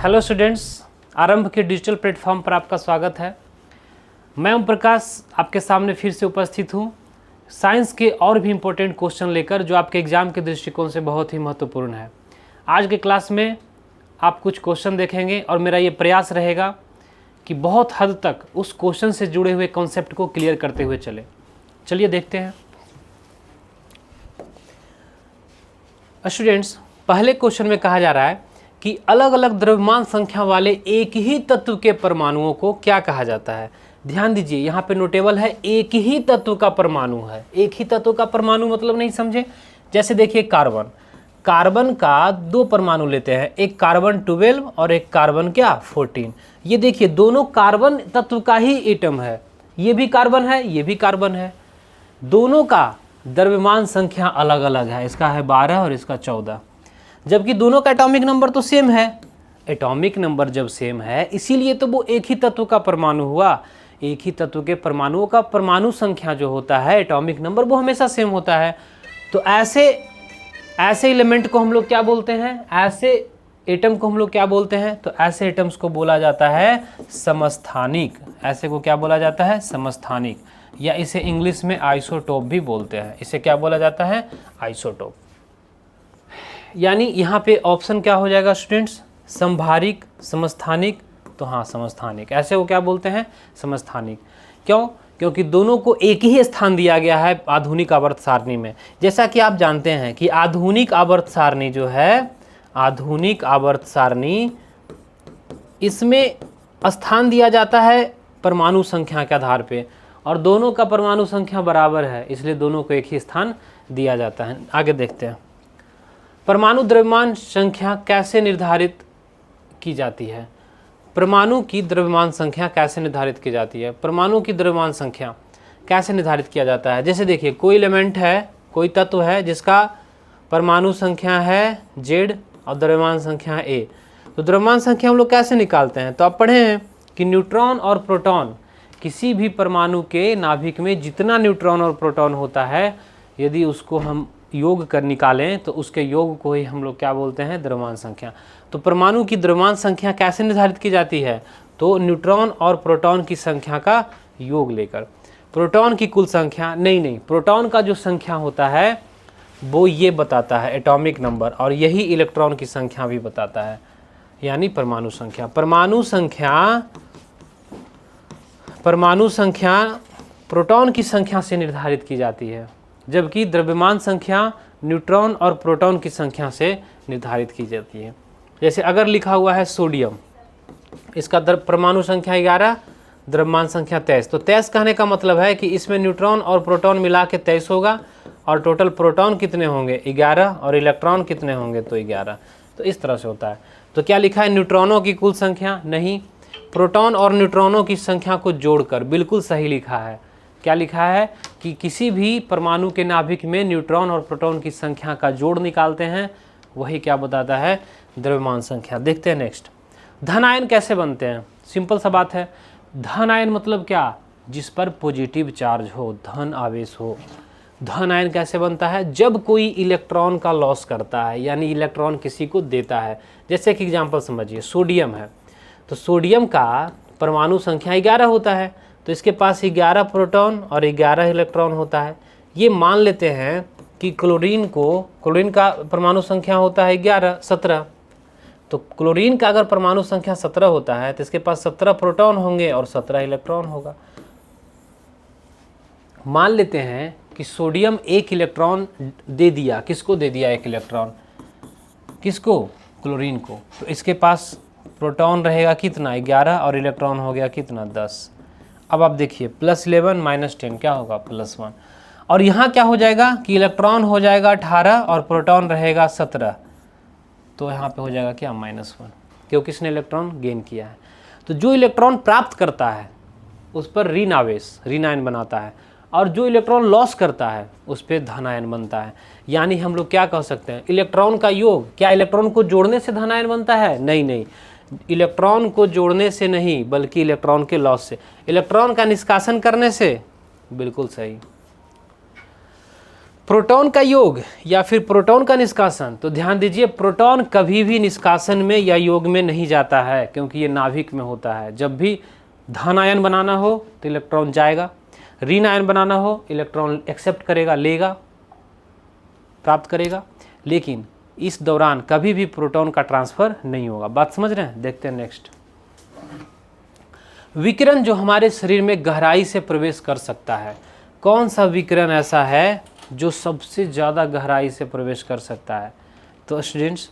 Hello students, आरंभ के digital platform पर आपका स्वागत है। मैं ओम प्रकाश आपके सामने फिर से उपस्थित हूँ साइंस के और भी इम्पोर्टेंट क्वेश्चन लेकर, जो आपके एग्ज़ाम के दृष्टिकोण से बहुत ही महत्वपूर्ण है। आज के क्लास में आप कुछ क्वेश्चन देखेंगे और मेरा ये प्रयास रहेगा कि बहुत हद तक उस क्वेश्चन से जुड़े हुए कॉन्सेप्ट को क्लियर करते हुए चले। चलिए देखते हैं। स्टूडेंट्स, पहले क्वेश्चन में कहा जा रहा है कि अलग अलग द्रव्यमान संख्या वाले एक ही तत्व के परमाणुओं को क्या कहा जाता है। ध्यान दीजिए, यहाँ पे नोटेबल है एक ही तत्व का परमाणु है। एक ही तत्व का परमाणु मतलब नहीं समझे। जैसे देखिए कार्बन, कार्बन का दो परमाणु लेते हैं, एक कार्बन 12 और एक कार्बन क्या 14। ये देखिए दोनों कार्बन तत्व का ही एटम है, ये भी कार्बन है, ये भी कार्बन है। दोनों का द्रव्यमान संख्या अलग अलग है, इसका है 12 और इसका 14, जबकि दोनों का एटॉमिक नंबर तो सेम है। एटॉमिक नंबर जब सेम है इसीलिए तो वो एक ही तत्व का परमाणु हुआ। एक ही तत्व के परमाणुओं का परमाणु संख्या जो होता है, एटॉमिक नंबर, वो हमेशा सेम होता है। तो ऐसे एलिमेंट को हम लोग क्या बोलते हैं, ऐसे एटम को हम लोग क्या बोलते हैं, तो ऐसे एटम्स को बोला जाता है समस्थानिक। ऐसे को क्या बोला जाता है, समस्थानिक, या इसे इंग्लिश में आइसोटोप भी बोलते हैं। इसे क्या बोला जाता है, आइसोटोप। यानी यहाँ पे ऑप्शन क्या हो जाएगा स्टूडेंट्स, समभारिक, समस्थानिक। तो हाँ, समस्थानिक, ऐसे को क्या बोलते हैं, समस्थानिक। क्यों? क्योंकि दोनों को एक ही स्थान दिया गया है आधुनिक आवर्त सारणी में। जैसा कि आप जानते हैं कि आधुनिक आवर्त सारणी जो है, आधुनिक आवर्त सारणी, इसमें स्थान दिया जाता है परमाणु संख्या के आधार पे, और दोनों का परमाणु संख्या बराबर है, इसलिए दोनों को एक ही स्थान दिया जाता है। आगे देखते हैं, परमाणु द्रव्यमान संख्या कैसे निर्धारित की जाती है। परमाणु की द्रव्यमान संख्या कैसे निर्धारित की जाती है, परमाणु की द्रव्यमान संख्या कैसे निर्धारित किया जाता है। जैसे देखिए कोई एलिमेंट है, कोई तत्व है जिसका परमाणु संख्या है Z और द्रव्यमान संख्या A। तो द्रव्यमान संख्या हम लोग कैसे निकालते हैं, तो आप पढ़े हैं कि न्यूट्रॉन और प्रोटॉन, किसी भी परमाणु के नाभिक में जितना न्यूट्रॉन और प्रोटॉन होता है, यदि उसको हम योग कर निकालें तो उसके योग को ही हम लोग क्या बोलते हैं, द्रव्यमान संख्या। तो परमाणु की द्रव्यमान संख्या कैसे निर्धारित की जाती है, तो न्यूट्रॉन और प्रोटॉन की संख्या का योग लेकर। प्रोटॉन की कुल संख्या नहीं, प्रोटॉन का जो संख्या होता है वो ये बताता है एटॉमिक नंबर, और यही इलेक्ट्रॉन की संख्या भी बताता है, यानी परमाणु संख्या। परमाणु संख्या प्रोटॉन की संख्या से निर्धारित की जाती है, जबकि द्रव्यमान संख्या न्यूट्रॉन और प्रोटॉन की संख्या से निर्धारित की जाती है। जैसे अगर लिखा हुआ है सोडियम, इसका परमाणु संख्या 11, द्रव्यमान संख्या 23। तो 23 कहने का मतलब है कि इसमें न्यूट्रॉन और प्रोटॉन मिला के 23 होगा, और टोटल प्रोटॉन कितने होंगे, 11, और इलेक्ट्रॉन कितने होंगे, तो 11। तो इस तरह से होता है। तो क्या लिखा है, न्यूट्रॉनों की कुल संख्या, नहीं, प्रोटॉन और न्यूट्रॉनों की संख्या को जोड़कर। बिल्कुल सही लिखा है। क्या लिखा है कि किसी भी परमाणु के नाभिक में न्यूट्रॉन और प्रोटॉन की संख्या का जोड़ निकालते हैं, वही क्या बताता है, द्रव्यमान संख्या। देखते हैं नेक्स्ट, धन आयन कैसे बनते हैं। सिंपल सा बात है, धन आयन मतलब क्या, जिस पर पॉजिटिव चार्ज हो, धन आवेश हो। धन आयन कैसे बनता है, जब कोई इलेक्ट्रॉन का लॉस करता है, यानी इलेक्ट्रॉन किसी को देता है। जैसे कि एग्जांपल समझिए, सोडियम है, तो सोडियम का परमाणु संख्या 11 होता है, तो इसके पास 11 प्रोटॉन और 11 इलेक्ट्रॉन होता है। ये मान लेते हैं कि क्लोरीन का परमाणु संख्या होता है 17। तो क्लोरीन का अगर परमाणु संख्या 17 होता है तो इसके पास 17 प्रोटॉन होंगे और 17 इलेक्ट्रॉन होगा। मान लेते हैं कि सोडियम 1 इलेक्ट्रॉन दे दिया, किसको दे दिया, 1 इलेक्ट्रॉन, किसको, क्लोरीन को। तो इसके पास प्रोटॉन रहेगा कितना, 11, और इलेक्ट्रॉन हो गया कितना, 10। अब आप देखिए +11 -10 क्या होगा, +1। और यहाँ क्या हो जाएगा कि इलेक्ट्रॉन हो जाएगा 18 और प्रोटॉन रहेगा 17। तो यहाँ पे हो जाएगा क्या, -1, क्योंकि इसने इलेक्ट्रॉन गेन किया है। तो जो इलेक्ट्रॉन प्राप्त करता है उस पर ऋण आवेश, ऋण आयन बनाता है, और जो इलेक्ट्रॉन लॉस करता है उस पर धन आयन बनता है। यानी हम लोग क्या कह सकते हैं, इलेक्ट्रॉन का योग, क्या इलेक्ट्रॉन को जोड़ने से धन आयन बनता है, नहीं, इलेक्ट्रॉन को जोड़ने से नहीं, बल्कि इलेक्ट्रॉन के लॉस से, इलेक्ट्रॉन का निष्कासन करने से। बिल्कुल सही। प्रोटॉन का योग या फिर प्रोटॉन का निष्कासन, तो ध्यान दीजिए प्रोटॉन कभी भी निष्कासन में या योग में नहीं जाता है, क्योंकि ये नाभिक में होता है। जब भी धन आयन बनाना हो तो इलेक्ट्रॉन जाएगा, ऋण आयन बनाना हो इलेक्ट्रॉन एक्सेप्ट करेगा, लेगा, प्राप्त करेगा, लेकिन इस दौरान कभी भी प्रोटॉन का ट्रांसफर नहीं होगा। बात समझ रहे हैं? देखते हैं नेक्स्ट। विकिरण जो हमारे शरीर में गहराई से प्रवेश कर सकता है, कौन सा विकिरण ऐसा है जो सबसे ज़्यादा गहराई से प्रवेश कर सकता है? तो स्टूडेंट्स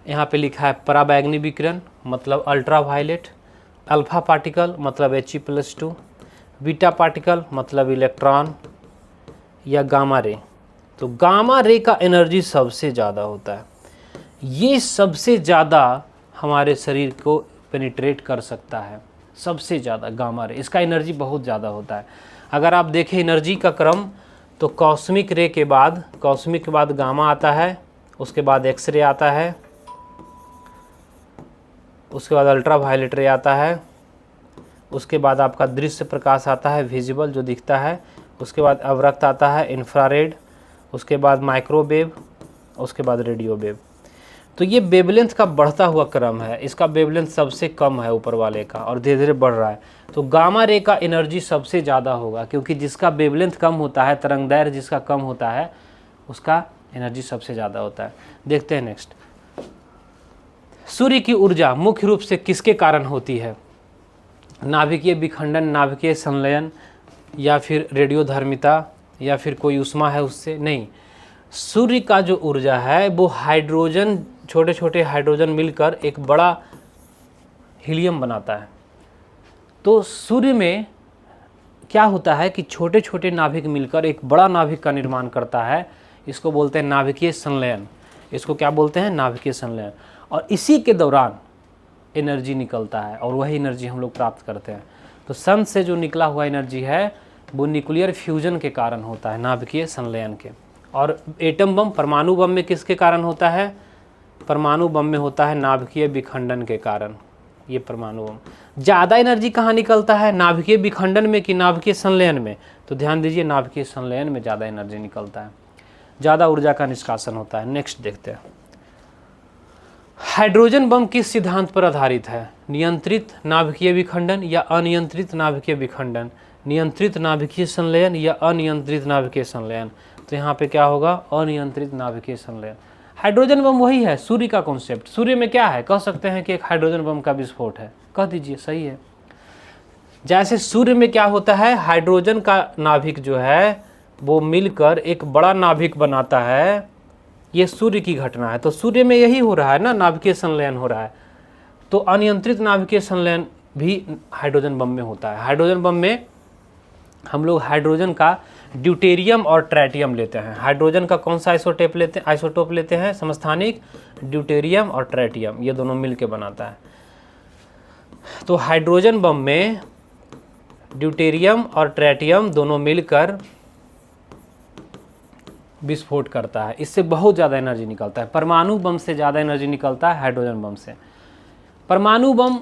यहाँ पे लिखा है पराबैंगनी विकिरण मतलब अल्ट्रा वायलेट, अल्फा पार्टिकल मतलब He+2, बीटा पार्टिकल मतलब इलेक्ट्रॉन, या गामा रे। तो गामा रे का एनर्जी सबसे ज़्यादा होता है, ये सबसे ज़्यादा हमारे शरीर को पेनिट्रेट कर सकता है, सबसे ज़्यादा गामा रे, इसका एनर्जी बहुत ज़्यादा होता है। अगर आप देखें एनर्जी का क्रम तो कॉस्मिक रे के बाद गामा आता है, उसके बाद एक्सरे आता है, उसके बाद अल्ट्रा वायलेट रे आता है, उसके बाद आपका दृश्य प्रकाश आता है विजिबल जो दिखता है, उसके बाद अवरक्त आता है इंफ्रारेड, उसके बाद माइक्रोवेव, उसके बाद रेडियो वेव। तो ये वेवलेंथ का बढ़ता हुआ क्रम है, इसका वेवलेंथ सबसे कम है ऊपर वाले का और धीरे धीरे बढ़ रहा है। तो गामा रे का एनर्जी सबसे ज़्यादा होगा, क्योंकि जिसका वेवलेंथ कम होता है, तरंगदैर्घ्य जिसका कम होता है, उसका एनर्जी सबसे ज़्यादा होता है। देखते हैं नेक्स्ट। सूर्य की ऊर्जा मुख्य रूप से किसके कारण होती है? नाभिकीय विखंडन, नाभिकीय संलयन, या फिर रेडियोधर्मिता, या फिर कोई ऊष्मा है उससे? नहीं, सूर्य का जो ऊर्जा है वो हाइड्रोजन, छोटे छोटे हाइड्रोजन मिलकर एक बड़ा हीलियम बनाता है। तो सूर्य में क्या होता है कि छोटे छोटे नाभिक मिलकर एक बड़ा नाभिक का निर्माण करता है, इसको बोलते हैं नाभिकीय संलयन। इसको क्या बोलते हैं? नाभिकीय संलयन। और इसी के दौरान एनर्जी निकलता है और वही एनर्जी हम लोग प्राप्त करते हैं। तो सन से जो निकला हुआ एनर्जी है वो न्यूक्लियर फ्यूजन के कारण होता है, नाभिकीय संलयन के। और एटम बम, परमाणु बम में किसके कारण होता है? परमाणु बम में होता है नाभिकीय विखंडन के कारण। ये परमाणु बम ज़्यादा एनर्जी कहाँ निकलता है, नाभिकीय विखंडन में कि नाभिकीय संलयन में? तो ध्यान दीजिए नाभिकीय संलयन में ज़्यादा एनर्जी निकलता है, ज़्यादा ऊर्जा का निष्कासन होता है। नेक्स्ट देखते हैं। हाइड्रोजन बम किस सिद्धांत पर आधारित है? नियंत्रित नाभिकीय विखंडन या अनियंत्रित नाभिकीय विखंडन, नियंत्रित नाभिकीय संलयन या अनियंत्रित नाभिकीय संलयन? तो यहाँ पे क्या होगा? अनियंत्रित नाभिकीय संलयन। हाइड्रोजन बम वही है, सूर्य का कॉन्सेप्ट। सूर्य में क्या है? कह सकते हैं कि एक हाइड्रोजन बम का विस्फोट है, कह दीजिए, सही है। जैसे सूर्य में क्या होता है, हाइड्रोजन का नाभिक जो है वो मिलकर एक बड़ा नाभिक बनाता है, ये सूर्य की घटना है। तो सूर्य में यही हो रहा है ना, नाभिकीय संलयन हो रहा है। तो अनियंत्रित नाभिकीय संलयन भी हाइड्रोजन बम में होता है। हाइड्रोजन बम में हम लोग हाइड्रोजन का ड्यूटेरियम और ट्रैटियम लेते हैं। हाइड्रोजन का कौन सा आइसोटोप लेते हैं? समस्थानिक, ड्यूटेरियम और ट्रैटियम, ये दोनों मिलके बनाता है। तो हाइड्रोजन बम में ड्यूटेरियम और ट्रैटियम दोनों मिलकर विस्फोट करता है, इससे बहुत ज़्यादा एनर्जी निकलता है। परमाणु बम से ज़्यादा एनर्जी निकलता है हाइड्रोजन बम से। परमाणु बम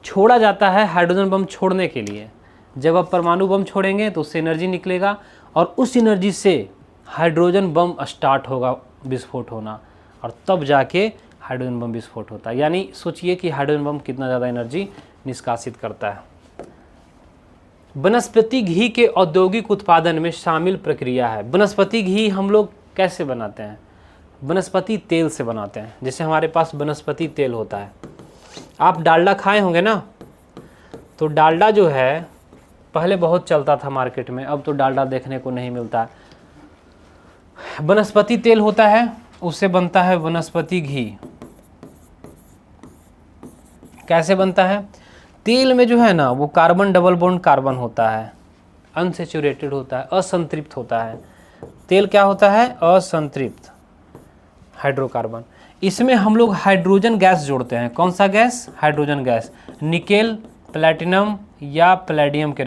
छोड़ा जाता है हाइड्रोजन बम छोड़ने के लिए। जब आप परमाणु बम छोड़ेंगे तो उससे एनर्जी निकलेगा और उस एनर्जी से हाइड्रोजन बम स्टार्ट होगा विस्फोट होना, और तब जाके हाइड्रोजन बम विस्फोट होता है। यानी सोचिए कि हाइड्रोजन बम कितना ज़्यादा एनर्जी निष्कासित करता है। वनस्पति घी के औद्योगिक उत्पादन में शामिल प्रक्रिया है। वनस्पति घी हम लोग कैसे बनाते हैं? वनस्पति तेल से बनाते हैं। जैसे हमारे पास वनस्पति तेल होता है, आप डालडा खाए होंगे ना, तो डालडा जो है पहले बहुत चलता था मार्केट में, अब तो डालडा देखने को नहीं मिलता। वनस्पति तेल होता है, उससे बनता है वनस्पति घी। कैसे बनता है? तेल में जो है ना वो कार्बन डबल बॉन्ड कार्बन होता है, अनसेचुरेटेड होता है, असंतृप्त होता है। तेल क्या होता है? असंतृप्त हाइड्रोकार्बन। इसमें हम लोग हाइड्रोजन गैस जोड़ते हैं। कौन सा gas? Hydrogen gas. Nickel, platinum या प्लेडियम के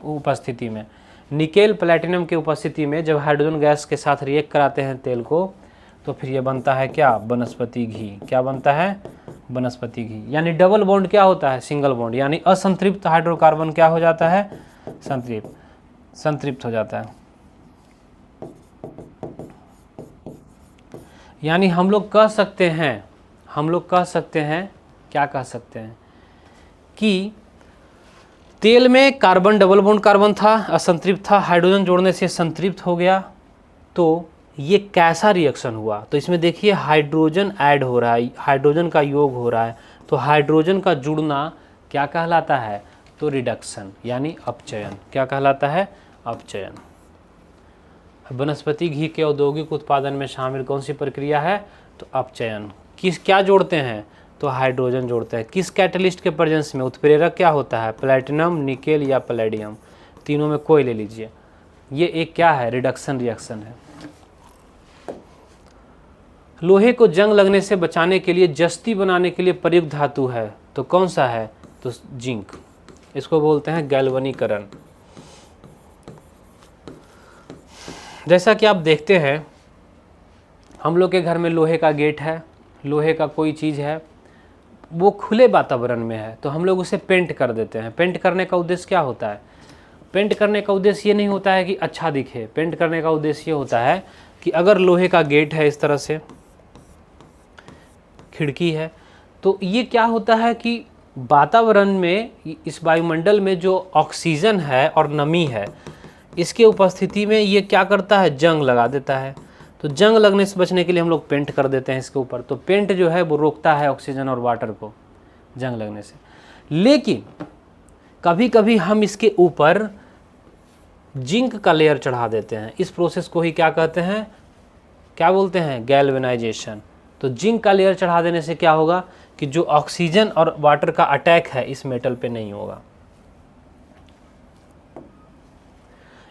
उपस्थिति में, निकेल प्लैटिनम के उपस्थिति में जब हाइड्रोजन गैस के साथ रिएक्ट कराते हैं तेल को, तो फिर ये बनता है क्या? वनस्पति घी। क्या बनता है? वनस्पति घी। यानी डबल बॉन्ड क्या होता है? Single bond. यानी असंतृप्त हाइड्रोकार्बन क्या हो जाता है? संतृप्त हो जाता है। यानी हम लोग कह सकते हैं क्या कह सकते हैं कि तेल में कार्बन डबल बॉन्ड कार्बन था, असंतृप्त था, हाइड्रोजन जोड़ने से संतृप्त हो गया, तो ये कैसा रिएक्शन हुआ? तो इसमें देखिए हाइड्रोजन ऐड हो रहा है, हाइड्रोजन का योग हो रहा है, तो हाइड्रोजन का जुड़ना क्या कहलाता है? तो रिडक्शन यानी अपचयन। क्या कहलाता है? अपचयन। वनस्पति घी के औद्योगिक उत्पादन में शामिल कौन सी प्रक्रिया है? तो अपचयन। क्या जोड़ते हैं? तो हाइड्रोजन जोड़ते हैं। किस कैटलिस्ट के प्रेजेंस में? उत्प्रेरक क्या होता है? प्लैटिनम, निकेल या पैलेडियम, तीनों में कोई ले लीजिए। ये एक क्या है? रिडक्शन रिएक्शन है। लोहे को जंग लगने से बचाने के लिए, जस्ती बनाने के लिए प्रयुक्त धातु है, तो कौन सा है? तो जिंक। इसको बोलते हैं गैल्वनीकरण। जैसा कि आप देखते हैं हम लोग के घर में लोहे का गेट है, लोहे का कोई चीज़ है, वो खुले वातावरण में है, तो हम लोग उसे पेंट कर देते हैं। पेंट करने का उद्देश्य क्या होता है? पेंट करने का उद्देश्य ये नहीं होता है कि अच्छा दिखे। पेंट करने का उद्देश्य ये होता है कि अगर लोहे का गेट है, इस तरह से खिड़की है, तो ये क्या होता है कि वातावरण में, इस वायुमंडल में जो ऑक्सीजन है और नमी है, इसके उपस्थिति में ये क्या करता है? जंग लगा देता है। तो जंग लगने से बचने के लिए हम लोग पेंट कर देते हैं इसके ऊपर। तो पेंट जो है वो रोकता है ऑक्सीजन और वाटर को जंग लगने से। लेकिन कभी कभी हम इसके ऊपर जिंक का लेयर चढ़ा देते हैं। इस प्रोसेस को ही क्या कहते हैं? क्या बोलते हैं? गैल्वेनाइजेशन। तो जिंक का लेयर चढ़ा देने से क्या होगा कि जो ऑक्सीजन और वाटर का अटैक है इस मेटल पे नहीं होगा।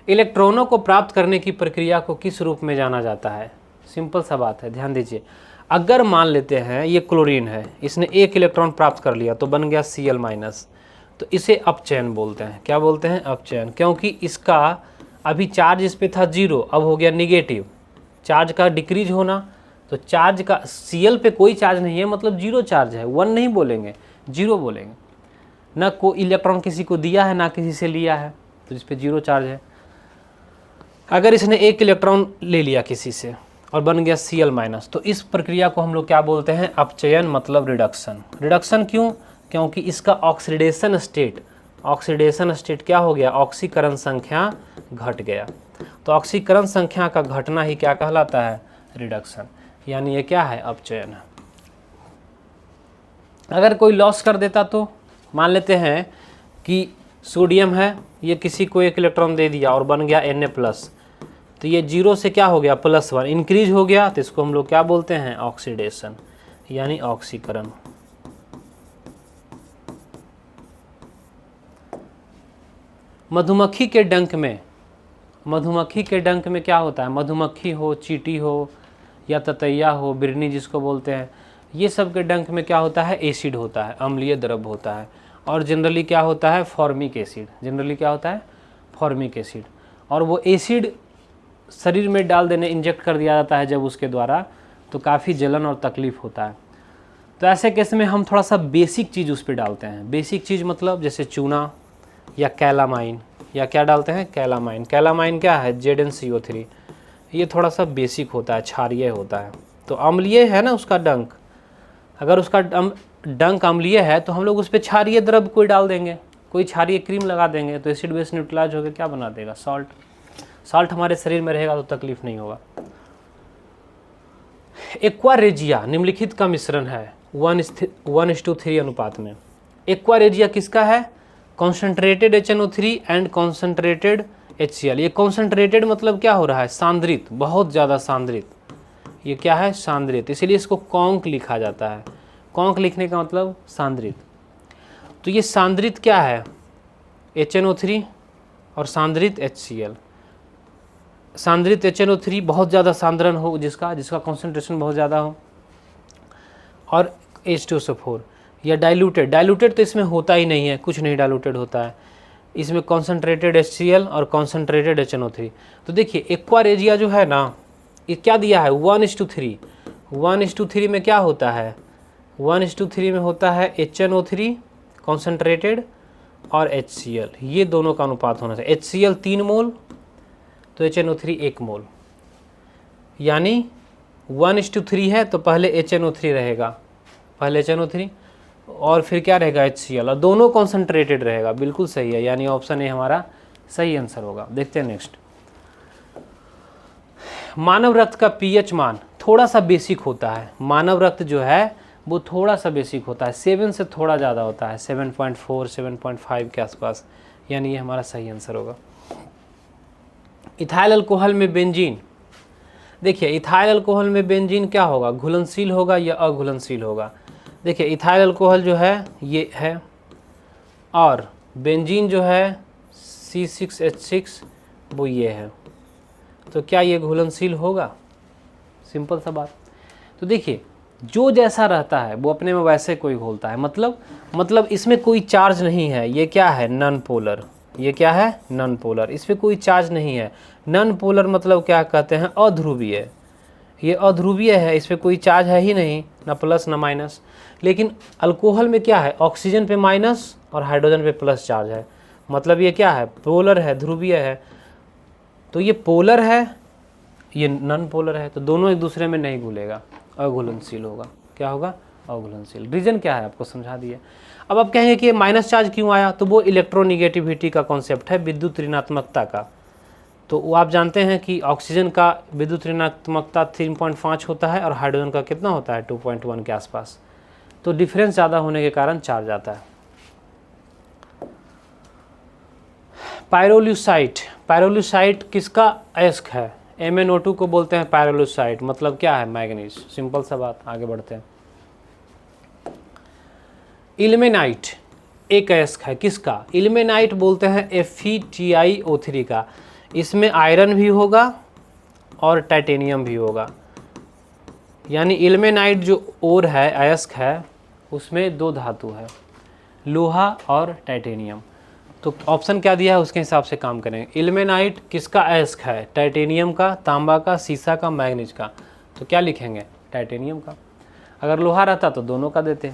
इलेक्ट्रॉनों को प्राप्त करने की प्रक्रिया को किस रूप में जाना जाता है? सिंपल सा बात है, ध्यान दीजिए। अगर मान लेते हैं ये क्लोरीन है, इसने एक इलेक्ट्रॉन प्राप्त कर लिया तो बन गया Cl-, तो इसे अपचयन बोलते हैं। क्या बोलते हैं? अपचयन। क्योंकि इसका अभी चार्ज इस पे था 0, अब हो गया निगेटिव। चार्ज का डिक्रीज होना, तो चार्ज का Cl पे कोई चार्ज नहीं है, मतलब 0 चार्ज है। 1 नहीं बोलेंगे, 0 बोलेंगे। ना कोई इलेक्ट्रॉन किसी को दिया है, ना किसी से लिया है, तो इस पे 0 चार्ज है। अगर इसने एक इलेक्ट्रॉन ले लिया किसी से और बन गया Cl-, तो इस प्रक्रिया को हम लोग क्या बोलते हैं? अपचयन, मतलब रिडक्शन। रिडक्शन क्यों? क्योंकि इसका ऑक्सीडेशन स्टेट क्या हो गया? ऑक्सीकरण संख्या घट गया। तो ऑक्सीकरण संख्या का घटना ही क्या कहलाता है? रिडक्शन। यानी ये क्या है? अपचयन है। अगर कोई लॉस कर देता, तो मान लेते हैं कि सोडियम है, ये किसी को एक इलेक्ट्रॉन दे दिया और बन गया Na+, तो ये 0 से क्या हो गया? +1 इंक्रीज हो गया, तो इसको हम लोग क्या बोलते हैं? ऑक्सीडेशन, यानी ऑक्सीकरण। मधुमक्खी के डंक में क्या होता है? मधुमक्खी हो, चींटी हो या ततैया हो, बिरनी जिसको बोलते हैं, ये सब के डंक में क्या होता है? एसिड होता है, अम्लीय द्रव होता है। और जनरली क्या होता है? Formic acid. जनरली क्या होता है? Formic acid. और वो एसिड शरीर में डाल देने, इंजेक्ट कर दिया जाता है जब उसके द्वारा, तो काफ़ी जलन और तकलीफ होता है। तो ऐसे केस में हम थोड़ा सा बेसिक चीज़ उस पर डालते हैं। बेसिक चीज़ मतलब जैसे चूना या कैलामाइन, या क्या डालते हैं? कैलामाइन। कैलामाइन क्या है? ZnCO3। ये थोड़ा सा बेसिक होता है, क्षारीय होता है। तो अम्लीय है ना उसका डंक, अगर उसका डंक अम्लीय है तो हम लोग उस पर क्षारीय द्रव्य कोई डाल देंगे, कोई क्षारीय क्रीम लगा देंगे, तो एसिड बेस न्यूट्रलाइज होकर क्या बना देगा? सॉल्ट हमारे शरीर में रहेगा तो तकलीफ नहीं होगा। एक्वारेजिया निम्नलिखित का मिश्रण है 1:3 अनुपात में। एक्वारेजिया किसका है? Concentrated HNO3 and concentrated HCl। ये कॉन्सेंट्रेटेड मतलब क्या हो रहा है? सांद्रित, बहुत ज़्यादा सांद्रित। ये क्या है? सांद्रित। इसीलिए इसको कॉन्क लिखा जाता है। कॉन्क लिखने का मतलब सांद्रित। तो ये सांद्रित क्या है? HNO3 और सांद्रित HCl। सांद्रित HNO3 बहुत ज़्यादा सांद्रण हो, जिसका कॉन्सेंट्रेशन बहुत ज़्यादा हो, और H2SO4 या डाइल्यूटेड तो इसमें होता ही नहीं है, कुछ नहीं डाइल्यूटेड होता है। इसमें कॉन्सेंट्रेटेड HCl और कॉन्सेंट्रेटेड HNO3। तो देखिए एक्वारेजिया जो है ना, ये क्या दिया है? 1:3। 1:3 में क्या होता है? 1:3 में होता है HNO3 कॉन्सेंट्रेटेड और HCl, ये दोनों का अनुपात होना चाहिए। HCl 3 मोल तो HNO3 1 मोल, यानी 1:3 है तो पहले HNO3 रहेगा, पहले HNO3 और फिर क्या रहेगा HCl, और दोनों कॉन्सेंट्रेटेड रहेगा। बिल्कुल सही है, यानी ऑप्शन ए हमारा सही आंसर होगा। देखते हैं नेक्स्ट। मानव रक्त का पीएच मान थोड़ा सा बेसिक होता है। मानव रक्त जो है वो थोड़ा सा बेसिक होता है, 7 से थोड़ा ज़्यादा होता है, 7.4 7.5 के आसपास, यानी ये हमारा सही आंसर होगा। इथाइल अल्कोहल में बेंजीन, देखिए इथाइल अल्कोहल में बेंजीन क्या होगा, घुलनशील होगा या अघुलनशील होगा। देखिए इथाइल अल्कोहल जो है ये है, और बेंजीन जो है C6H6 वो ये है, तो क्या ये घुलनशील होगा? सिंपल सा बात। तो देखिए जो जैसा रहता है वो अपने में वैसे कोई घोलता है, मतलब इसमें कोई चार्ज नहीं है। ये क्या है? Non polar. ये क्या है? Non polar. इसमें कोई चार्ज नहीं है। नॉन पोलर मतलब क्या कहते हैं? अध्रुवीय। ये अध्रुवीय है, इस पर कोई चार्ज है ही नहीं, ना प्लस ना माइनस। लेकिन अल्कोहल में क्या है? ऑक्सीजन पे माइनस और हाइड्रोजन पे प्लस चार्ज है, मतलब ये क्या है? पोलर है, ध्रुवीय है। तो ये पोलर है, ये नॉन पोलर है, तो दोनों एक दूसरे में नहीं घुलेगा, अघुलनशील होगा। क्या होगा? अघुलनशील। रीजन क्या है आपको समझा दिए। अब आप कहेंगे कि माइनस चार्ज क्यों आया, तो वो इलेक्ट्रोनिगेटिविटी का कॉन्सेप्ट है, विद्युत ऋणात्मकता का। तो वो आप जानते हैं कि ऑक्सीजन का विद्युत ऋणात्मकता 3.5 होता है और हाइड्रोजन का कितना होता है? 2.1 के आसपास। तो डिफरेंस ज़्यादा होने के कारण चार्ज आता है। पायरोल्यूसाइट, पायरोल्यूसाइट किसका अयस्क है? MnO2 को बोलते हैं पायरोल्यूसाइट, मतलब क्या है? मैग्नीज। सिंपल सा बात, आगे बढ़ते हैं। इल्मेनाइट एक अयस्क है, किसका? इल्मेनाइट बोलते हैं FeTiO3 का। इसमें आयरन भी होगा और टाइटेनियम भी होगा, यानी इल्मेनाइट जो ओर है, अयस्क है, उसमें 2 धातु है, लोहा और टाइटेनियम। तो ऑप्शन क्या दिया है उसके हिसाब से काम करेंगे। इल्मेनाइट किसका अयस्क है? टाइटेनियम का, तांबा का, सीसा का, मैग्नीज का। तो क्या लिखेंगे? टाइटेनियम का। अगर लोहा रहता तो दोनों का देते।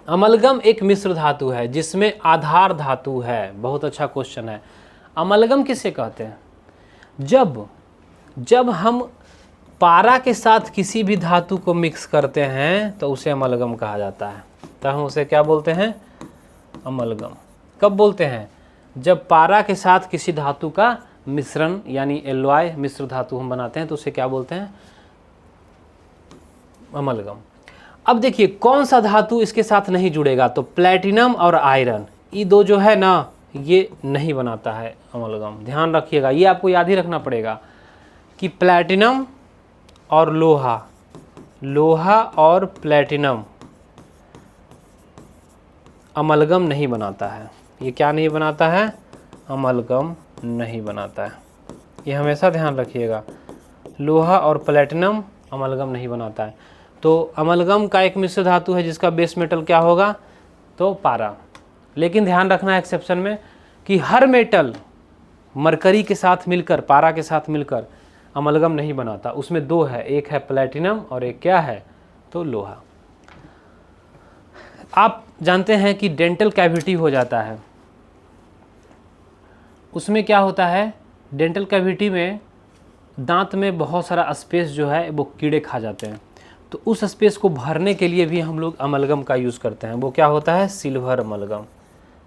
अमलगम एक मिश्र धातु है जिसमें आधार धातु है। बहुत अच्छा क्वेश्चन है। अमलगम किसे कहते हैं? जब हम पारा के साथ किसी भी धातु को मिक्स करते हैं तो उसे अमलगम कहा जाता है। तो हम उसे क्या बोलते हैं? अमलगम। कब बोलते हैं? जब पारा के साथ किसी धातु का मिश्रण यानी एलॉय मिश्र धातु हम बनाते हैं तो उसे क्या बोलते हैं? अमलगम। अब देखिए कौन सा धातु इसके साथ नहीं जुड़ेगा, तो प्लैटिनम और आयरन, ये दो जो है ना, ये नहीं बनाता है अमलगम। ध्यान रखिएगा, ये आपको याद ही रखना पड़ेगा कि प्लैटिनम और लोहा और प्लैटिनम अमलगम नहीं बनाता है। ये क्या नहीं बनाता है? अमलगम नहीं बनाता है। ये हमेशा ध्यान रखिएगा, लोहा और प्लैटिनम अमलगम नहीं बनाता है। तो अमलगम का एक मिश्र धातु है जिसका बेस मेटल क्या होगा? तो पारा। लेकिन ध्यान रखना एक्सेप्शन में कि हर मेटल मरकरी के साथ मिलकर, पारा के साथ मिलकर अमलगम नहीं बनाता। उसमें 2 है, एक है प्लैटिनम और एक क्या है? तो लोहा। आप जानते हैं कि डेंटल कैविटी हो जाता है, उसमें क्या होता है? डेंटल कैविटी में दांत में बहुत सारा स्पेस जो है वो कीड़े खा जाते हैं, तो उस स्पेस को भरने के लिए भी हम लोग अमलगम का यूज़ करते हैं। वो क्या होता है? Silver amalgam.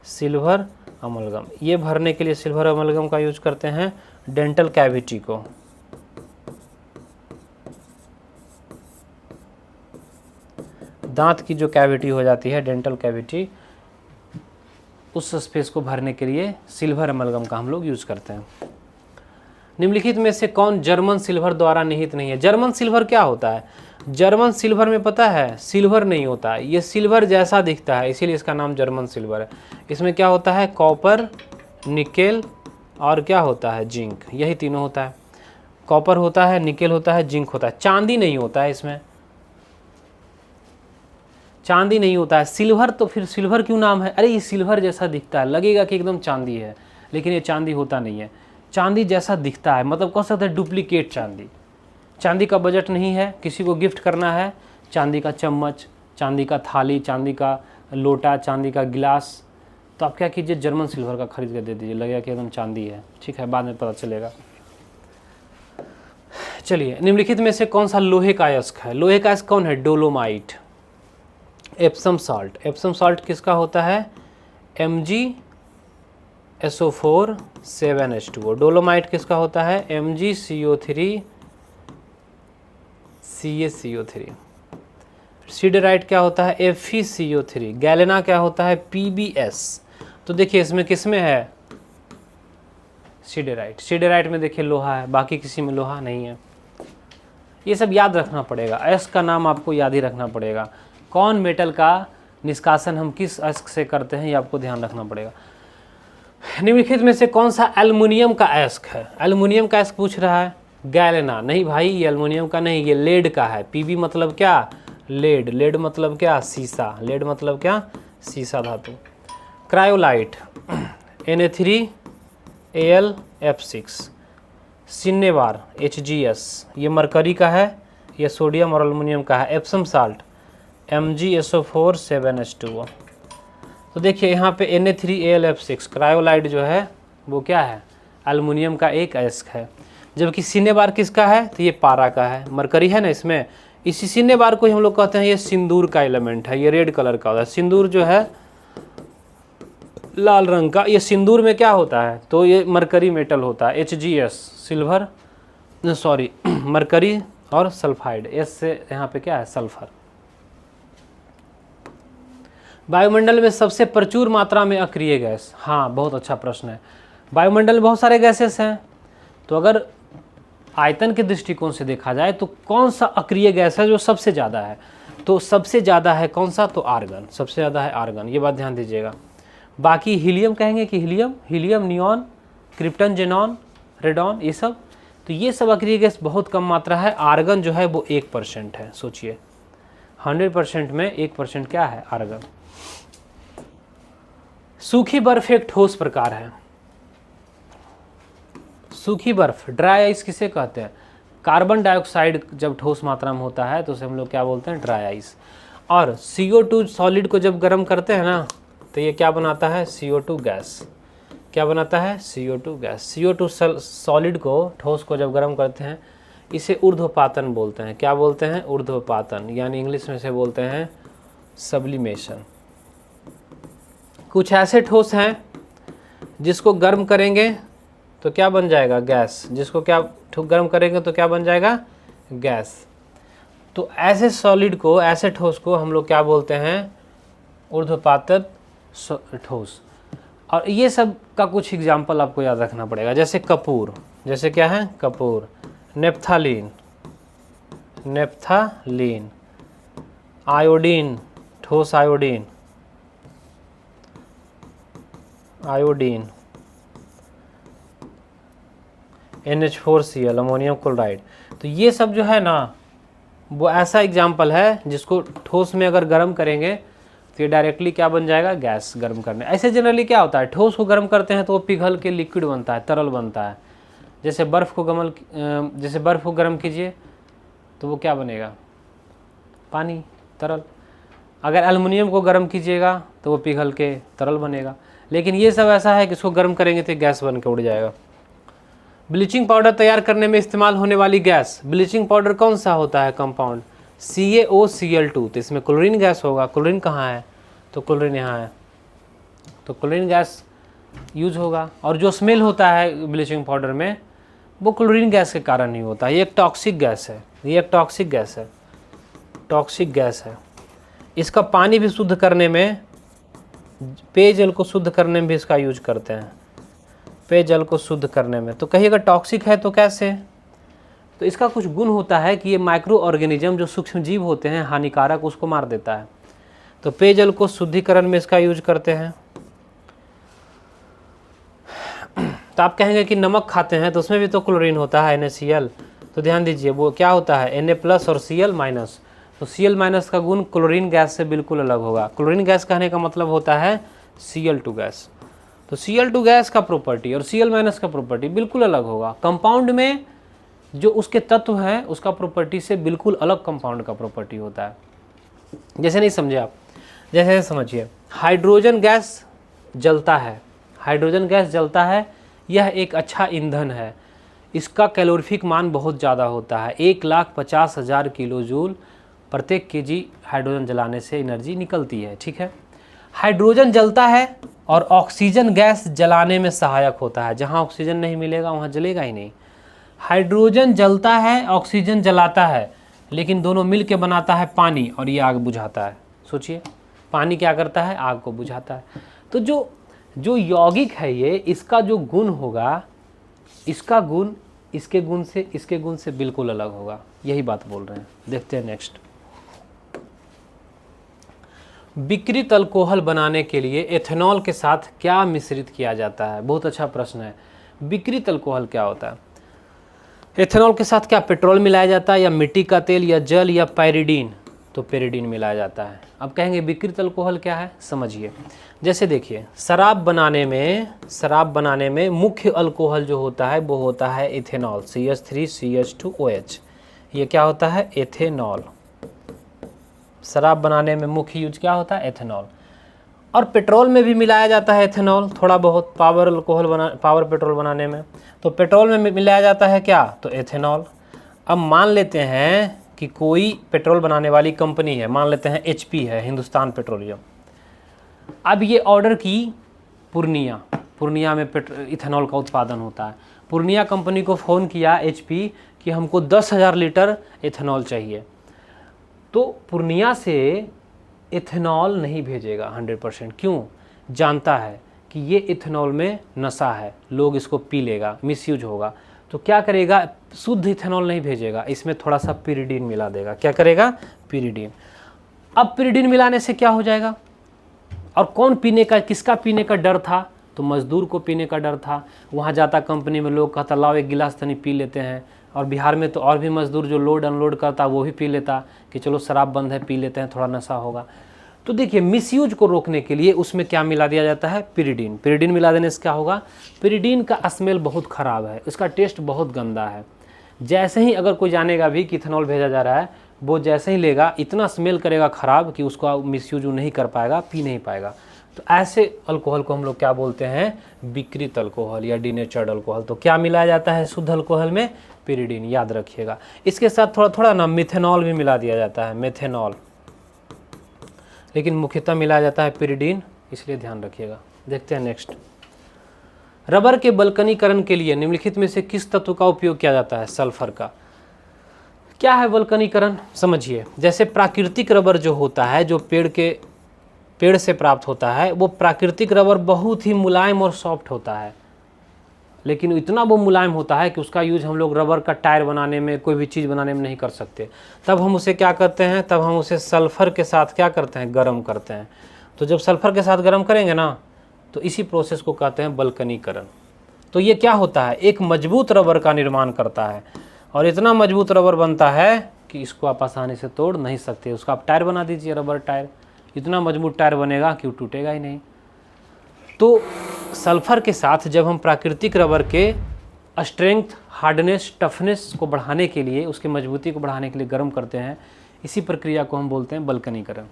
सिल्वर अमलगम, ये भरने के लिए सिल्वर अमलगम का यूज करते हैं डेंटल कैविटी को। दांत की जो कैविटी हो जाती है, डेंटल कैविटी, उस स्पेस को भरने के लिए सिल्वर अमलगम का हम लोग यूज करते हैं। निम्नलिखित में से कौन जर्मन सिल्वर द्वारा निहित नहीं है? जर्मन सिल्वर क्या होता है? जर्मन सिल्वर में पता है सिल्वर नहीं होता है, ये सिल्वर जैसा दिखता है, इसीलिए इसका नाम जर्मन सिल्वर है। इसमें क्या होता है? कॉपर, निकेल और क्या होता है? जिंक। यही तीनों होता है। कॉपर होता है, निकेल होता है, जिंक होता है। चांदी नहीं होता है इसमें, चांदी नहीं होता है। सिल्वर, तो फिर सिल्वर क्यों नाम है? अरे ये सिल्वर जैसा दिखता है, लगेगा कि एकदम चांदी है, लेकिन ये चांदी होता नहीं है। चांदी जैसा दिखता है, मतलब कह सकते हैं डुप्लीकेट चांदी। चांदी का बजट नहीं है, किसी को गिफ्ट करना है, चांदी का चम्मच, चांदी का थाली, चांदी का लोटा, चांदी का गिलास, तो आप क्या कीजिए, जर्मन सिल्वर का खरीद के दे दीजिए, लगेगा कि एकदम चांदी है। ठीक है, बाद में पता चलेगा। चलिए, निम्नलिखित में से कौन सा लोहे का अयस्क है? लोहे का अयस्क कौन है? Dolomite. Epsom salt, Epsom salt किसका होता है? MgSO4 7H2O। डोलोमाइट किसका होता है? MgCO3 CaCO3। सीडेराइट क्या होता है? FeCO3। गैलेना क्या होता है? PbS। तो देखिए इसमें किसमें है? सीडेराइट। सीडेराइट में देखिए लोहा है, बाकी किसी में लोहा नहीं है। ये सब याद रखना पड़ेगा, अयस्क का नाम आपको याद ही रखना पड़ेगा। कौन मेटल का निष्कासन हम किस अयस्क से करते हैं, ये आपको ध्यान रखना पड़ेगा। निम्नलिखित में से कौन सा एल्युमिनियम का अयस्क है? एल्युमिनियम का अयस्क पूछ रहा है। गैलेना नहीं भाई, ये एल्युमिनियम का नहीं, ये लेड का है। Pb मतलब क्या? लेड। लेड मतलब क्या? सीसा। लेड मतलब क्या? सीसा धातु। Cryolite Na3Al(F6). सिन्नेवार HgS, ये मरकरी का है, ये सोडियम और एल्युमिनियम का है। Epsom salt MgSO4 7H2O। तो देखिए यहाँ पे Na3Al(F6), क्रायोलाइट जो है वो क्या है? एल्युमिनियम का एक अयस्क है। जबकि सिन्नेवार किसका है? तो ये पारा का है। मरकरी है ना इसमें। इसी सिन्नेवार को हम लोग कहते हैं ये सिंदूर का एलिमेंट है, ये रेड कलर का होता है। सिंदूर जो है लाल रंग का, ये सिंदूर में क्या होता है? तो ये मरकरी मेटल होता है। HgS सिल्वर, सॉरी मरकरी और सल्फाइड, एस से यहाँ पे क्या है? सल्फर। वायुमंडल में सबसे प्रचुर मात्रा में अक्रिय गैस। हाँ, बहुत अच्छा प्रश्न है। वायुमंडल में बहुत सारे गैसेस हैं, तो अगर आयतन के दृष्टिकोण से देखा जाए तो कौन सा अक्रिय गैस है जो सबसे ज़्यादा है? तो सबसे ज़्यादा है कौन सा? तो आर्गन। सबसे ज़्यादा है आर्गन, ये बात ध्यान दीजिएगा। बाकी हीलियम कहेंगे कि helium, neon, krypton, xenon, radon, ये सब। तो ये सब अक्रिय गैस बहुत कम मात्रा है। आर्गन जो है वो 1% है। सोचिए 100% में 1% क्या है? आर्गन। सूखी बर्फ एक ठोस प्रकार है। सूखी बर्फ, ड्राई आइस किसे कहते हैं? कार्बन डाइऑक्साइड जब ठोस मात्रा में होता है तो उसे हम लोग क्या बोलते हैं? Dry ice. और CO2 सॉलिड को जब गर्म करते हैं ना, तो ये क्या बनाता है? CO2 gas. क्या बनाता है? CO2 gas. CO2 सॉलिड को, ठोस को जब गर्म करते हैं, इसे ऊर्ध्वपातन बोलते हैं। क्या बोलते हैं? ऊर्ध्वपातन, यानी इंग्लिश में से बोलते हैं सब्लिमेशन। कुछ ऐसे ठोस हैं जिसको गर्म करेंगे तो क्या बन जाएगा? गैस। जिसको क्या गर्म करेंगे तो क्या बन जाएगा? गैस। तो ऐसे सॉलिड को, ऐसे ठोस को हम लोग क्या बोलते हैं? ऊर्ध्वपातन ठोस। और ये सब का कुछ एग्जाम्पल आपको याद रखना पड़ेगा, जैसे कपूर, जैसे क्या है? कपूर। नेप्थालीन, नेप्थालीन। आयोडीन, ठोस iodine, iodine. NH4Cl, ammonium chloride. तो ये सब जो है ना, वो ऐसा एग्जाम्पल है जिसको ठोस में अगर गर्म करेंगे तो ये डायरेक्टली क्या बन जाएगा? गैस। गर्म करने ऐसे जनरली क्या होता है? ठोस को गर्म करते हैं तो वो पिघल के लिक्विड बनता है, तरल बनता है। जैसे बर्फ़ को गर्म कीजिए तो वो क्या बनेगा? पानी, तरल। अगर एल्युमिनियम को गर्म कीजिएगा तो वो पिघल के तरल बनेगा। लेकिन ये सब ऐसा है कि इसको गर्म करेंगे तो गैस बन के उड़ जाएगा। ब्लीचिंग पाउडर तैयार करने में इस्तेमाल होने वाली गैस, ब्लीचिंग पाउडर कौन सा होता है? Compound CaOCl2। तो इसमें क्लोरीन गैस होगा। क्लोरीन कहाँ है? तो क्लोरीन यहाँ है, तो क्लोरीन गैस यूज होगा। और जो स्मेल होता है ब्लीचिंग पाउडर में, वो क्लोरीन गैस के कारण ही होता है। ये एक टॉक्सिक गैस है, ये एक टॉक्सिक गैस है, टॉक्सिक गैस है। इसका पानी भी शुद्ध करने में, पेयजल को शुद्ध करने में भी इसका यूज करते हैं, पेयजल को शुद्ध करने में। तो कहिएगा टॉक्सिक है तो कैसे? तो इसका कुछ गुण होता है कि ये माइक्रो ऑर्गेनिज्म जो सूक्ष्म जीव होते हैं हानिकारक, उसको मार देता है। तो पेयजल को शुद्धिकरण में इसका यूज करते हैं। तो आप कहेंगे कि नमक खाते हैं तो उसमें भी तो क्लोरीन होता है, NaCl। तो ध्यान दीजिए वो क्या होता है? Na+ और Cl-। तो Cl- का गुण क्लोरीन गैस से बिल्कुल अलग होगा। क्लोरीन गैस कहने का मतलब होता है Cl2 गैस। तो Cl2 गैस का प्रॉपर्टी और Cl- का प्रॉपर्टी बिल्कुल अलग होगा। कंपाउंड में जो उसके तत्व हैं उसका प्रॉपर्टी से बिल्कुल अलग कंपाउंड का प्रॉपर्टी होता है। जैसे नहीं समझे आप, जैसे समझिए हाइड्रोजन गैस जलता है, हाइड्रोजन गैस जलता है, यह एक अच्छा ईंधन है। इसका कैलोरीफिक मान बहुत ज़्यादा होता है, 1,50,000 किलो जूल प्रत्येक केजी हाइड्रोजन जलाने से एनर्जी निकलती है। ठीक है, हाइड्रोजन जलता है और ऑक्सीजन गैस जलाने में सहायक होता है। जहाँ ऑक्सीजन नहीं मिलेगा वहाँ जलेगा ही नहीं। हाइड्रोजन जलता है, ऑक्सीजन जलाता है, लेकिन दोनों मिल के बनाता है पानी और ये आग बुझाता है। सोचिए, पानी क्या करता है? आग को बुझाता है। तो जो यौगिक है ये, इसका जो गुण होगा, इसका गुण इसके गुण से बिल्कुल अलग होगा। यही बात बोल रहे हैं। देखते हैं नेक्स्ट। विकृत अल्कोहल बनाने के लिए एथेनॉल के साथ क्या मिश्रित किया जाता है? बहुत अच्छा प्रश्न है। विकृत अल्कोहल क्या होता है? एथेनॉल के साथ क्या पेट्रोल मिलाया जाता है, या मिट्टी का तेल, या जल, या पैरिडीन? तो पैरिडीन मिलाया जाता है। अब कहेंगे विकृत अल्कोहल क्या है, समझिए। जैसे देखिए, शराब बनाने में मुख्य अल्कोहल जो होता है वो होता है इथेनॉल, CH3CH2OH। ये क्या होता है? एथेनॉल। शराब बनाने में मुख्य यूज क्या होता है? एथेनॉल। और पेट्रोल में भी मिलाया जाता है एथेनॉल, थोड़ा बहुत पावर पेट्रोल बनाने में। तो पेट्रोल में मिलाया जाता है क्या? तो एथेनॉल। अब मान लेते हैं कि कोई पेट्रोल बनाने वाली कंपनी है, मान लेते हैं HP है, हिंदुस्तान पेट्रोलियम। अब ये ऑर्डर की पूर्णिया में इथेनॉल का उत्पादन होता है। पूर्णिया कंपनी को फ़ोन किया HP कि हमको 10,000 लीटर इथेनॉल चाहिए। तो पूर्णिया से इथेनॉल नहीं भेजेगा 100%। क्यों? जानता है कि ये इथेनॉल में नशा है, लोग इसको पी लेगा, मिसयूज होगा। तो क्या करेगा? शुद्ध इथेनॉल नहीं भेजेगा, इसमें थोड़ा सा पिरिडीन मिला देगा। क्या करेगा? पिरिडीन। अब पिरिडीन मिलाने से क्या हो जाएगा? और कौन पीने का, किसका पीने का डर था? तो मजदूर को पीने का डर था। वहाँ जाता कंपनी में, लोग कहता लाओ एक गिलास तनी पी लेते हैं। और बिहार में तो और भी मजदूर जो लोड अनलोड करता वो भी पी लेता कि चलो शराब बंद है, पी लेते हैं, थोड़ा नशा होगा। तो देखिए, मिसयूज को रोकने के लिए उसमें क्या मिला दिया जाता है? पिरिडीन। पिरिडीन मिला देने से क्या होगा? पिरिडीन का स्मेल बहुत ख़राब है, उसका टेस्ट बहुत गंदा है। जैसे ही अगर कोई जानेगा भी कि इथेनॉल भेजा जा रहा है, वो जैसे ही लेगा इतना स्मेल करेगा ख़राब कि उसको मिसयूज नहीं कर पाएगा, पी नहीं पाएगा। तो ऐसे अल्कोहल को हम लोग क्या बोलते हैं? विकृत अल्कोहल या डिनेचर्ड अल्कोहल। तो क्या मिलाया जाता है शुद्ध अल्कोहल में? पिरिडीन। याद रखिएगा। इसके साथ थोड़ा थोड़ा ना मिथेनॉल भी मिला दिया जाता है, मेथेनॉल, लेकिन मुख्यतः मिलाया जाता है पिरिडीन, इसलिए ध्यान रखिएगा। देखते हैं नेक्स्ट। रबर के वल्कनीकरण के लिए निम्नलिखित में से किस तत्व का उपयोग किया जाता है? सल्फर का। क्या है वल्कनीकरण? समझिए, जैसे प्राकृतिक रबर जो होता है, जो पेड़ से प्राप्त होता है, वो प्राकृतिक रबर बहुत ही मुलायम और सॉफ्ट होता है, लेकिन इतना वो मुलायम होता है कि उसका यूज हम लोग रबर का टायर बनाने में, कोई भी चीज़ बनाने में नहीं कर सकते। तब हम उसे क्या करते हैं? तब हम उसे सल्फ़र के साथ क्या करते हैं? गर्म करते हैं। तो जब सल्फ़र के साथ गर्म करेंगे ना, तो इसी प्रोसेस को कहते हैं वल्कनीकरण। तो ये क्या होता है? एक मजबूत रबर का निर्माण करता है, और इतना मजबूत रबर बनता है कि इसको आप आसानी से तोड़ नहीं सकते। उसका आप टायर बना दीजिए, रबर टायर, इतना मजबूत टायर बनेगा कि वो टूटेगा ही नहीं। तो सल्फ़र के साथ जब हम प्राकृतिक रबर के स्ट्रेंथ, हार्डनेस, टफनेस को बढ़ाने के लिए, उसकी मजबूती को बढ़ाने के लिए गर्म करते हैं, इसी प्रक्रिया को हम बोलते हैं वल्कनीकरण।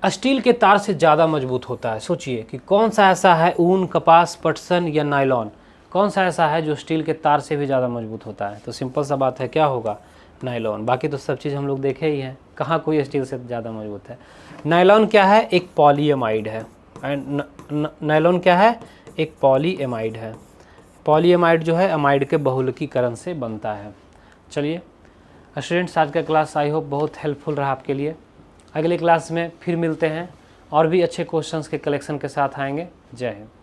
स्टील के तार से ज़्यादा मजबूत होता है। सोचिए कि कौन सा ऐसा है, ऊन, कपास, पटसन या नायलॉन, कौन सा ऐसा है जो स्टील के तार से भी ज़्यादा मजबूत होता है? तो सिंपल सा बात है, क्या होगा? नायलॉन। बाकी तो सब चीज़ हम लोग देखे ही हैं, कहाँ कोई स्टील से ज़्यादा मजबूत है। नायलॉन क्या है? एक पॉलीएमाइड है। नायलॉन क्या है? एक पॉलीएमाइड है। पॉलीएमाइड जो है अमाइड के बहुलकीकरण से बनता है। चलिए स्टूडेंट्स, आज का क्लास आई होप बहुत हेल्पफुल रहा आपके लिए। अगले क्लास में फिर मिलते हैं और भी अच्छे क्वेश्चंस के कलेक्शन के साथ आएंगे। जय हिंद।